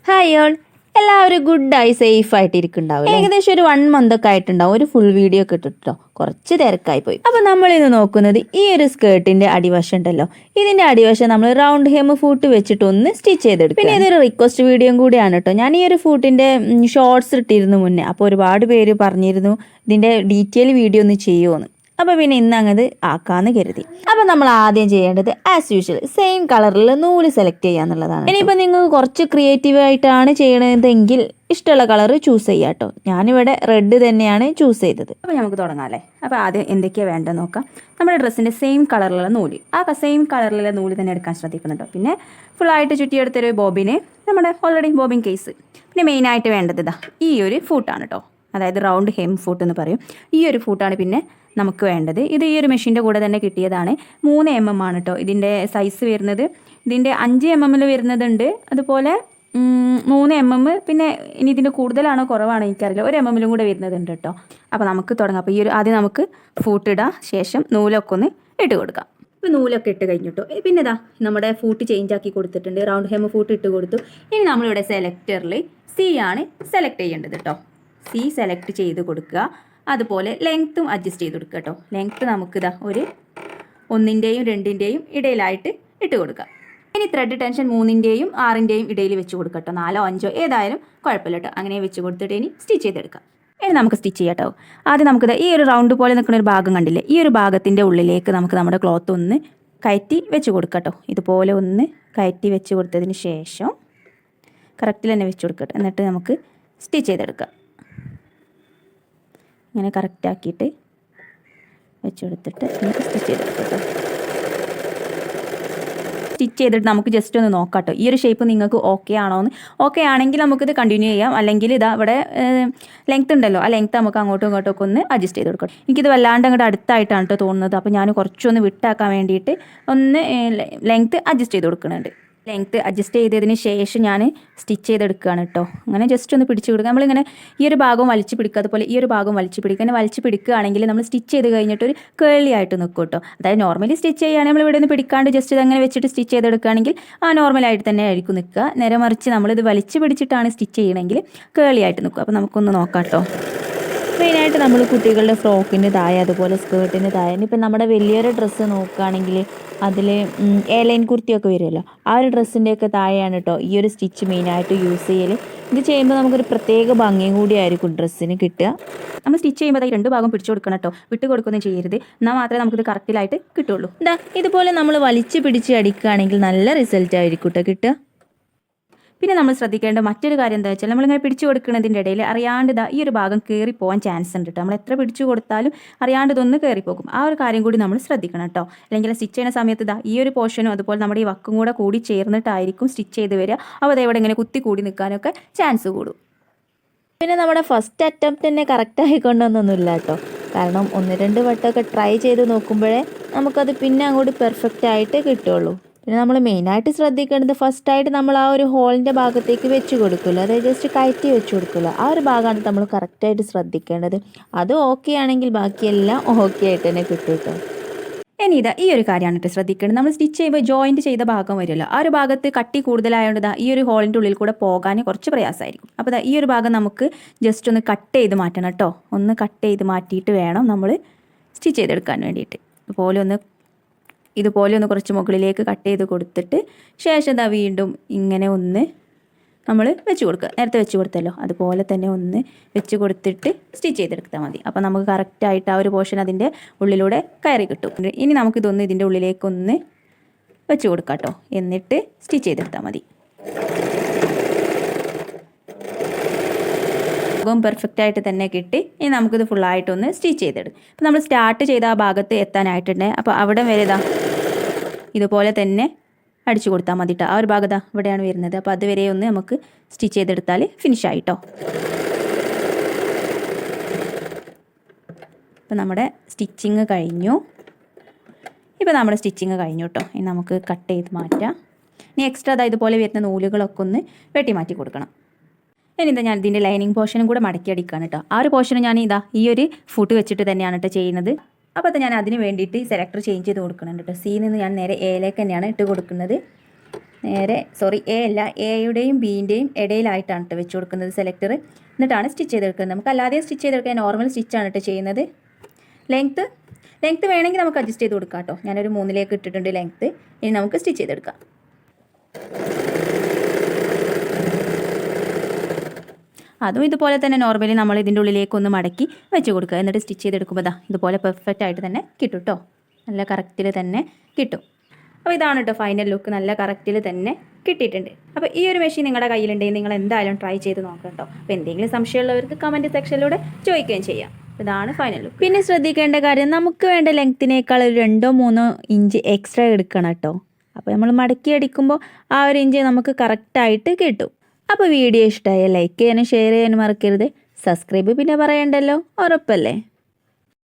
Hi all, എല്ലാവരും ഗുഡായി safe ആയിട്ട് ഇരിക്കുന്നുണ്ടാവും. ഏകദേശം ഒരു 1 month ഒക്കെ ആയിട്ടുണ്ടാവും ഒരു ഫുൾ വീഡിയോ ഒക്കെ ഇട്ടിട്ടോ. കുറച്ച് തിരക്കായി പോയി. അപ്പൊ നമ്മൾ ഇന്ന് നോക്കുന്നത് ഈ ഒരു സ്കേർട്ടിന്റെ അടിവശം ഉണ്ടല്ലോ, ഇതിന്റെ അടിവശം നമ്മൾ റൗണ്ട് ഹെം ഫൂട്ട് വെച്ചിട്ട് ഒന്ന് സ്റ്റിച്ച് ചെയ്തെടുക്കും. പിന്നെ ഇതൊരു റിക്വസ്റ്റ് വീഡിയോ കൂടിയാണ് കേട്ടോ. ഞാൻ ഈ ഒരു ഫൂട്ടിന്റെ ഷോർട്സ് ഇട്ടിരുന്നു മുന്നേ. അപ്പോൾ ഒരുപാട് പേര് പറഞ്ഞിരുന്നു ഇതിന്റെ ഡീറ്റെയിൽ വീഡിയോ ഒന്ന് ചെയ്യുമോന്ന്. അപ്പോൾ പിന്നെ ഇന്ന് അങ്ങത് ആക്കാന്ന് കരുതി. അപ്പോൾ നമ്മൾ ആദ്യം ചെയ്യേണ്ടത് ആസ് യൂഷ്വൽ സെയിം കളറിൽ നൂല് സെലക്ട് ചെയ്യാന്നുള്ളതാണ്. ഇനിയിപ്പോൾ നിങ്ങൾക്ക് കുറച്ച് ക്രിയേറ്റീവ് ആയിട്ടാണ് ചെയ്യണതെങ്കിൽ ഇഷ്ടമുള്ള കളർ ചൂസ് ചെയ്യാം കേട്ടോ. ഞാനിവിടെ റെഡ് തന്നെയാണ് ചൂസ് ചെയ്തത്. അപ്പോൾ നമുക്ക് തുടങ്ങാം അല്ലേ. അപ്പോൾ ആദ്യം എന്തൊക്കെയാണ് വേണ്ടതെന്ന് നോക്കാം. നമ്മുടെ ഡ്രസ്സിൻ്റെ സെയിം കളറിലുള്ള നൂല്, സെയിം കളറിലുള്ള നൂല് തന്നെ എടുക്കാൻ ശ്രദ്ധിക്കുന്നുണ്ടോ. പിന്നെ ഫുള്ളായിട്ട് ചുറ്റിയെടുത്തൊരു ബോബിന്, നമ്മുടെ ഓൾറെഡി ബോബിൻ കേസ്. പിന്നെ മെയിനായിട്ട് വേണ്ടത് ഇതാ ഈ ഒരു ഫൂട്ടാണ് കേട്ടോ. അതായത് റൗണ്ട് ഹെം ഫൂട്ട് എന്ന് പറയും. ഈ ഒരു ഫൂട്ടാണ് പിന്നെ നമുക്ക് വേണ്ടത്. ഇത് ഈ ഒരു മെഷീൻ്റെ കൂടെ തന്നെ കിട്ടിയതാണ്. 3 mm ആണ് കേട്ടോ ഇതിൻ്റെ സൈസ് വരുന്നത്. ഇതിൻ്റെ 5 mm വരുന്നതുണ്ട്, അതുപോലെ 3 mm. പിന്നെ ഇനി ഇതിൻ്റെ കൂടുതലാണോ കുറവാണോ എനിക്കറിയില്ല, 1 mm കൂടെ വരുന്നതുണ്ട് കേട്ടോ. അപ്പോൾ നമുക്ക് തുടങ്ങാം. അപ്പോൾ ഈ ഒരു ആദ്യം നമുക്ക് ഫൂട്ട് ഇടാം, ശേഷം നൂലൊക്കെ ഒന്ന് ഇട്ട് കൊടുക്കാം. ഇപ്പോൾ നൂലൊക്കെ ഇട്ട് കഴിഞ്ഞിട്ടോ. പിന്നെ ഇതാ നമ്മുടെ ഫൂട്ട് ചേഞ്ച് ആക്കി കൊടുത്തിട്ടുണ്ട്. റൗണ്ട് ഹെം ഫൂട്ട് ഇട്ട് കൊടുത്തു. ഇനി നമ്മളിവിടെ സെലക്ടറിൽ സി ആണ് സെലക്ട് ചെയ്യേണ്ടത് കേട്ടോ. സി സെലക്ട് ചെയ്ത് കൊടുക്കുക. അതുപോലെ ലെങ്ത്തും അഡ്ജസ്റ്റ് ചെയ്ത് കൊടുക്കുക കേട്ടോ. ലെങ്ത്ത് നമുക്കിതാ ഒരു 1-ൻ്റെയും 2-ൻ്റെയും ഇടയിലായിട്ട് ഇട്ട് കൊടുക്കുക. ഇനി ത്രെഡ് ടെൻഷൻ 3-ൻ്റെയും 6-ൻ്റെയും ഇടയിൽ വെച്ച് കൊടുക്കുക കേട്ടോ. 4-ഓ 5-ഓ ഏതായാലും കുഴപ്പമില്ല കേട്ടോ. അങ്ങനെ വെച്ച് കൊടുത്തിട്ട് ഇനി സ്റ്റിച്ച് ചെയ്തെടുക്കാം. ഇനി നമുക്ക് സ്റ്റിച്ച് ചെയ്യാം കേട്ടോ. ആദ്യം നമുക്കിത് ഈ ഒരു റൗണ്ട് പോലെ നിൽക്കുന്ന ഒരു ഭാഗം കണ്ടില്ലേ, ഈ ഒരു ഭാഗത്തിൻ്റെ ഉള്ളിലേക്ക് നമുക്ക് നമ്മുടെ ക്ലോത്ത് ഒന്ന് കയറ്റി വെച്ച് കൊടുക്കാം കേട്ടോ. ഇതുപോലെ ഒന്ന് കയറ്റി വെച്ച് കൊടുത്തതിന് ശേഷം കറക്റ്റിൽ തന്നെ വെച്ച് കൊടുക്കട്ടെ. എന്നിട്ട് നമുക്ക് സ്റ്റിച്ച് ചെയ്തെടുക്കാം. ഇങ്ങനെ കറക്റ്റാക്കിയിട്ട് വെച്ച് കൊടുത്തിട്ട് സ്റ്റിച്ച് ചെയ്തെടുക്കാം. സ്റ്റിച്ച് ചെയ്തിട്ട് നമുക്ക് ജസ്റ്റ് ഒന്ന് നോക്കാം കേട്ടോ. ഈ ഒരു ഷേപ്പ് നിങ്ങൾക്ക് ഓക്കെ ആണോ എന്ന്. ഓക്കെ ആണെങ്കിൽ നമുക്കിത് കണ്ടിന്യൂ ചെയ്യാം. അല്ലെങ്കിൽ ഇതാ ഇവിടെ ലെങ്ത് ഉണ്ടല്ലോ, ആ ലെങ്ത് നമുക്ക് അങ്ങോട്ടും ഇങ്ങോട്ടും ഒക്കെ ഒന്ന് അഡ്ജസ്റ്റ് ചെയ്ത് കൊടുക്കാം. എനിക്കിത് വല്ലാണ്ട് അങ്ങോട്ട് അടുത്തായിട്ടാണ് കേട്ടോ തോന്നുന്നത്. അപ്പോൾ ഞാൻ കുറച്ചൊന്ന് വിട്ടാക്കാൻ വേണ്ടിയിട്ട് ഒന്ന് ലെങ്ത് അഡ്ജസ്റ്റ് ചെയ്ത് കൊടുക്കുന്നുണ്ട്. ലെങ്ത്ത് അഡ്ജസ്റ്റ് ചെയ്തതിന് ശേഷം ഞാൻ സ്റ്റിച്ച് ചെയ്തെടുക്കുകയാണ് കേട്ടോ. അങ്ങനെ ജസ്റ്റ് ഒന്ന് പിടിച്ച് കൊടുക്കുക. നമ്മളിങ്ങനെ ഈ ഒരു ഭാഗം വലിച്ച് പിടിക്കുക, അതുപോലെ ഈ ഒരു ഭാഗം വലിച്ച് പിടിക്കുക. അങ്ങനെ വലിച്ച് പിടിക്കുകയാണെങ്കിൽ നമ്മൾ സ്റ്റിച്ച് ചെയ്ത് കഴിഞ്ഞിട്ട് ഒരു കേളി ആയിട്ട് നിൽക്കും കേട്ടോ. അതായത് നോർമലി സ്റ്റിച്ച് ചെയ്യുകയാണെങ്കിൽ നമ്മൾ ഇവിടെ നിന്ന് പിടിക്കാണ്ട് ജസ്റ്റ് ഇതങ്ങനെ വെച്ചിട്ട് സ്റ്റിച്ച് ചെയ്തെടുക്കുകയാണെങ്കിൽ നോർമലായിട്ട് തന്നെ ആയിരിക്കും നിൽക്കുക. നേരെ മറിച്ച് നമ്മളിത് വലിച്ച് പിടിച്ചിട്ടാണ് സ്റ്റിച്ച് ചെയ്യണമെങ്കിൽ കേളി ആയിട്ട് നിൽക്കും. അപ്പോൾ നമുക്കൊന്ന് നോക്കാം കേട്ടോ. മെയിനായിട്ട് നമ്മൾ കുട്ടികളുടെ ഫ്രോക്കിൻ്റെ താഴെ, അതുപോലെ സ്കേർട്ടിൻ്റെ താഴെ, ഇപ്പം നമ്മുടെ വലിയൊരു ഡ്രസ്സ് നോക്കുകയാണെങ്കിൽ അതിൽ എയർലൈൻ കുർത്തിയൊക്കെ വരുമല്ലോ, ആ ഒരു ഡ്രസ്സിൻ്റെയൊക്കെ താഴെയാണ് കേട്ടോ ഈ ഒരു സ്റ്റിച്ച് മെയിനായിട്ട് യൂസ് ചെയ്യൽ. ഇത് ചെയ്യുമ്പോൾ നമുക്കൊരു പ്രത്യേക ഭംഗിയും കൂടിയായിരിക്കും ഡ്രസ്സിന് കിട്ടുക. നമ്മൾ സ്റ്റിച്ച് ചെയ്യുമ്പോൾ 2 ഭാഗം പിടിച്ചു കൊടുക്കണം കേട്ടോ. വിട്ട് കൊടുക്കുകയൊന്നും ചെയ്യരുത്. എന്നാൽ മാത്രമേ നമുക്കിത് കറക്റ്റിലായിട്ട് കിട്ടുള്ളൂ. ഇതുപോലെ നമ്മൾ വലിച്ച് പിടിച്ച് അടിക്കുകയാണെങ്കിൽ നല്ല റിസൾട്ട് ആയിരിക്കും കേട്ടോ കിട്ടുക. പിന്നെ നമ്മൾ ശ്രദ്ധിക്കേണ്ട മറ്റൊരു കാര്യം എന്താ വെച്ചാൽ, നമ്മളിങ്ങനെ പിടിച്ചു കൊടുക്കുന്നതിൻ്റെ ഇടയിൽ അറിയാണ്ട് ഈ ഒരു ഭാഗം കയറി പോകാൻ ചാൻസ് ഉണ്ട് കേട്ടോ. നമ്മൾ എത്ര പിടിച്ചു കൊടുത്താലും അറിയാണ്ട് ഇതൊന്ന് കയറിപ്പോകും. ആ ഒരു കാര്യം കൂടി നമ്മൾ ശ്രദ്ധിക്കണം കേട്ടോ. അല്ലെങ്കിൽ സ്റ്റിച്ച് ചെയ്യുന്ന സമയത്ത് ഈ ഒരു പോർഷനും അതുപോലെ നമ്മുടെ ഈ വക്കും കൂടി ചേർന്നിട്ടായിരിക്കും സ്റ്റിച്ച് ചെയ്ത് വരിക. അപ്പോൾ അതെവിടെ ഇങ്ങനെ കുത്തി കൂടി നിൽക്കാനൊക്കെ ചാൻസ് കൂടും. പിന്നെ നമ്മുടെ ഫസ്റ്റ് അറ്റംപ്റ്റ് തന്നെ കറക്റ്റ് ആയിക്കൊണ്ടൊന്നുമില്ല കേട്ടോ. കാരണം 1-2 വട്ടമൊക്കെ ട്രൈ ചെയ്ത് നോക്കുമ്പോഴേ നമുക്കത് പിന്നെ അങ്ങോട്ട് പെർഫെക്റ്റ് ആയിട്ട് കിട്ടുള്ളൂ. പിന്നെ നമ്മൾ മെയിനായിട്ട് ശ്രദ്ധിക്കേണ്ടത് ഫസ്റ്റായിട്ട് നമ്മൾ ആ ഒരു ഹോളിൻ്റെ ഭാഗത്തേക്ക് വെച്ച് കൊടുക്കില്ല, അതായത് ജസ്റ്റ് കയറ്റി വെച്ച് കൊടുക്കില്ല. ആ ഒരു ഭാഗമാണ് നമ്മൾ കറക്റ്റായിട്ട് ശ്രദ്ധിക്കേണ്ടത്. അത് ഓക്കെ ആണെങ്കിൽ ബാക്കിയെല്ലാം ഓക്കെ ആയിട്ട് തന്നെ കിട്ടും കേട്ടോ. ഇനി ഈ ഒരു കാര്യമാണ് കേട്ടോ ശ്രദ്ധിക്കേണ്ടത്. നമ്മൾ സ്റ്റിച്ച് ചെയ്യുമ്പോൾ ജോയിൻറ്റ് ചെയ്ത ഭാഗം വരുമല്ലോ, ആ ഒരു ഭാഗത്ത് കട്ടി കൂടുതലായതുകൊണ്ട് ഈ ഒരു ഹോളിൻ്റെ ഉള്ളിൽ കൂടെ പോകാൻ കുറച്ച് പ്രയാസമായിരിക്കും. അപ്പോൾ ഈ ഒരു ഭാഗം നമുക്ക് ജസ്റ്റ് ഒന്ന് കട്ട് ചെയ്ത് മാറ്റണം കേട്ടോ. ഒന്ന് കട്ട് ചെയ്ത് മാറ്റിയിട്ട് വേണം നമ്മൾ സ്റ്റിച്ച് ചെയ്തെടുക്കാൻ വേണ്ടിയിട്ട്. ഇതുപോലെ ഒന്ന് കുറച്ച് മുകളിലേക്ക് കട്ട് ചെയ്ത് കൊടുത്തിട്ട് ശേഷം വീണ്ടും ഇങ്ങനെ ഒന്ന് നമ്മൾ വെച്ച് കൊടുക്കുക. നേരത്തെ വെച്ച് കൊടുത്തല്ലോ അതുപോലെ തന്നെ ഒന്ന് വെച്ച് കൊടുത്തിട്ട് സ്റ്റിച്ച് ചെയ്തെടുത്താൽ മതി. അപ്പോൾ നമുക്ക് കറക്റ്റായിട്ട് ആ ഒരു പോർഷൻ അതിൻ്റെ ഉള്ളിലൂടെ കയറി കിട്ടും. ഇനി നമുക്കിതൊന്ന് ഇതിൻ്റെ ഉള്ളിലേക്കൊന്ന് വെച്ച് കൊടുക്കാം കേട്ടോ. എന്നിട്ട് സ്റ്റിച്ച് ചെയ്തെടുത്താൽ മതി. പെർഫെക്റ്റ് ആയിട്ട് തന്നെ കിട്ടി. ഇനി നമുക്കിത് ഫുള്ളായിട്ടൊന്ന് സ്റ്റിച്ച് ചെയ്തെടുക്കും. അപ്പോൾ നമ്മൾ സ്റ്റാർട്ട് ചെയ്ത ആ ഭാഗത്ത് എത്താനായിട്ടുണ്ട്. അപ്പോൾ അവിടെ വരെ ഇതുപോലെ തന്നെ അടിച്ചു കൊടുത്താൽ മതി കേട്ടോ. ആ ഒരു ഭാഗം ഇവിടെയാണ് വരുന്നത്. അപ്പോൾ അതുവരെ ഒന്ന് നമുക്ക് സ്റ്റിച്ച് ചെയ്തെടുത്താൽ ഫിനിഷ് ആയിട്ടോ. അപ്പോൾ നമ്മുടെ സ്റ്റിച്ചിങ് കഴിഞ്ഞു. കേട്ടോ. ഇനി നമുക്ക് കട്ട് ചെയ്ത് മാറ്റാം. ഇനി എക്സ്ട്രാ ഇതുപോലെ വരുന്ന നൂലുകളൊക്കെ ഒന്ന് വെട്ടി മാറ്റി കൊടുക്കണം. ഇനി ഞാൻ ഇതിൻ്റെ ലൈനിങ് പോർഷനും കൂടെ മടക്കി അടിക്കുകയാണ് കേട്ടോ. ആ ഒരു പോർഷനും ഞാൻ ഈ ഒരു ഫൂട്ട് വെച്ചിട്ട് തന്നെയാണ് കേട്ടോ ചെയ്യുന്നത്. അപ്പോൾ ഞാൻ അതിന് വേണ്ടിയിട്ട് സെലക്ടർ ചേഞ്ച് ചെയ്ത് കൊടുക്കുന്നുണ്ട് കേട്ടോ. സിയിൽ നിന്ന് ഞാൻ നേരെ എയിലേക്ക് തന്നെയാണ് ഇട്ട് കൊടുക്കുന്നത്. നേരെ എ അല്ല, എയുടെയും ബിൻ്റെയും ഇടയിലായിട്ടാണ് കേട്ടോ വെച്ച് കൊടുക്കുന്നത് സെലക്ടർ. എന്നിട്ടാണ് സ്റ്റിച്ച് ചെയ്തെടുക്കുന്നത്. നമുക്ക് അല്ലാതെ സ്റ്റിച്ച് ചെയ്തെടുക്കാൻ നോർമൽ സ്റ്റിച്ചാണ് കേട്ടോ ചെയ്യുന്നത്. ലെങ്ത്ത് വേണമെങ്കിൽ നമുക്ക് അഡ്ജസ്റ്റ് ചെയ്ത് കൊടുക്കാം കേട്ടോ. ഞാനൊരു 3ലേക്ക് ഇട്ടിട്ടുണ്ട് ലെങ്ത്ത്. ഇനി നമുക്ക് സ്റ്റിച്ച് ചെയ്തെടുക്കാം. അതും ഇതുപോലെ തന്നെ നോർമലി നമ്മൾ ഇതിൻ്റെ ഉള്ളിലേക്കൊന്ന് മടക്കി വെച്ച് കൊടുക്കുക. എന്നിട്ട് സ്റ്റിച്ച് ചെയ്തെടുക്കുമ്പോൾ ഇതുപോലെ പെർഫെക്റ്റ് ആയിട്ട് തന്നെ കിട്ടും കേട്ടോ. നല്ല കറക്റ്റിൽ തന്നെ കിട്ടും. അപ്പോൾ ഇതാണ് കേട്ടോ ഫൈനൽ ലുക്ക്. നല്ല കറക്റ്റിൽ തന്നെ കിട്ടിയിട്ടുണ്ട്. അപ്പോൾ ഈ ഒരു മെഷീൻ നിങ്ങളുടെ കയ്യിലുണ്ടെങ്കിൽ നിങ്ങൾ എന്തായാലും ട്രൈ ചെയ്ത് നോക്കാം കേട്ടോ. അപ്പോൾ എന്തെങ്കിലും സംശയമുള്ളവർക്ക് കമൻറ്റ് സെക്ഷനിലൂടെ ചോദിക്കുകയും ചെയ്യാം. ഇതാണ് ഫൈനൽ ലുക്ക്. പിന്നെ ശ്രദ്ധിക്കേണ്ട കാര്യം, നമുക്ക് വേണ്ട ലെങ്ത്തിനേക്കാൾ ഒരു 2-3 ഇഞ്ച് എക്സ്ട്രാ എടുക്കണം കേട്ടോ. അപ്പോൾ നമ്മൾ മടക്കി അടിക്കുമ്പോൾ ആ ഒരു ഇഞ്ച് നമുക്ക് കറക്റ്റായിട്ട് കിട്ടും. അപ്പോൾ വീഡിയോ ഇഷ്ടമായ ലൈക്ക് ചെയ്യാനും ഷെയർ ചെയ്യാനും മറക്കരുത്. സബ്സ്ക്രൈബ് പിന്നെ പറയണ്ടല്ലോ, ഉറപ്പല്ലേ?